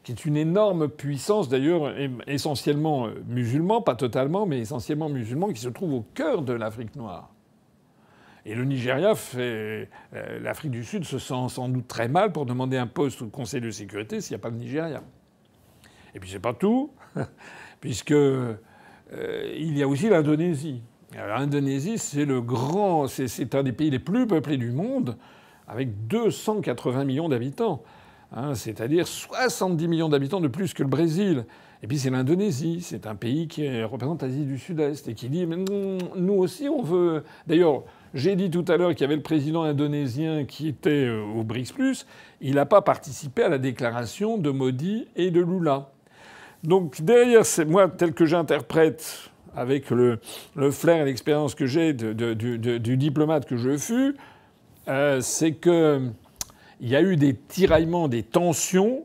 qui est une énorme puissance, d'ailleurs essentiellement musulman, pas totalement, mais essentiellement musulman, qui se trouve au cœur de l'Afrique noire. Et le Nigeria l'Afrique du Sud se sent sans doute très mal pour demander un poste au Conseil de sécurité s'il n'y a pas le Nigeria. Et puis c'est pas tout, puisque il y a aussi l'Indonésie. L'Indonésie, c'est un des pays les plus peuplés du monde, avec 280 millions d'habitants. C'est-à-dire 70 millions d'habitants de plus que le Brésil. Et puis c'est l'Indonésie, c'est un pays qui représente l'Asie du Sud-Est et qui dit mais nous aussi on veut. D'ailleurs, j'ai dit tout à l'heure qu'il y avait le président indonésien qui était au BRICS+, il n'a pas participé à la déclaration de Modi et de Lula. Donc derrière, c'est moi tel que j'interprète avec le flair et l'expérience que j'ai du diplomate que je fus, c'est que il y a eu des tiraillements, des tensions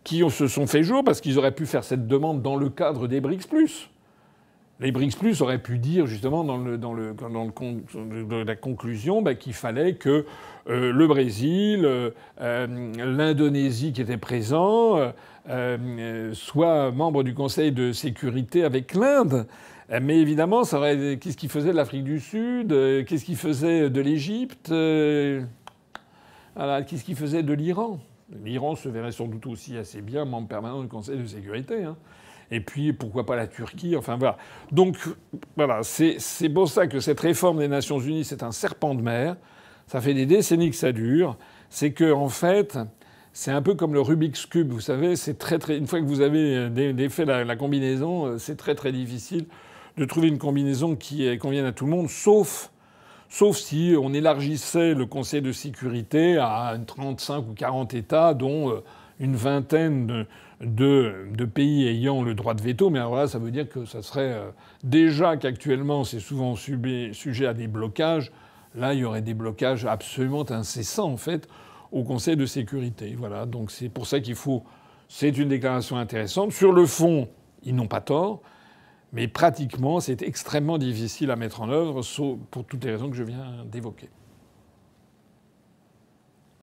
qui se sont fait jour parce qu'ils auraient pu faire cette demande dans le cadre des BRICS+. Les BRICS+ auraient pu dire justement dans la conclusion qu'il fallait que le Brésil, l'Indonésie qui était présent, soient membres du Conseil de sécurité avec l'Inde. Mais évidemment, qu'est-ce qui faisait de l'Afrique du Sud? Qu'est-ce qui faisait de l'Égypte? Voilà, qu'est-ce qui faisait de l'Iran? L'Iran se verrait sans doute aussi assez bien membre permanent du Conseil de sécurité. Et puis, pourquoi pas la Turquie? Enfin, voilà. Donc, voilà, c'est pour ça que cette réforme des Nations Unies, c'est un serpent de mer. Ça fait des décennies que ça dure. C'est que, en fait, c'est un peu comme le Rubik's Cube. Vous savez, c'est une fois que vous avez défait la combinaison, c'est très, très difficile de trouver une combinaison qui convienne à tout le monde, sauf si on élargissait le Conseil de sécurité à 35 ou 40 États, dont une vingtaine de pays ayant le droit de veto. Mais alors là, ça veut dire que ça serait déjà qu'actuellement, c'est souvent sujet à des blocages. Là, il y aurait des blocages absolument incessants, en fait, au Conseil de sécurité. Voilà. Donc c'est pour ça c'est une déclaration intéressante. Sur le fond, ils n'ont pas tort. Mais pratiquement, c'est extrêmement difficile à mettre en œuvre, pour toutes les raisons que je viens d'évoquer.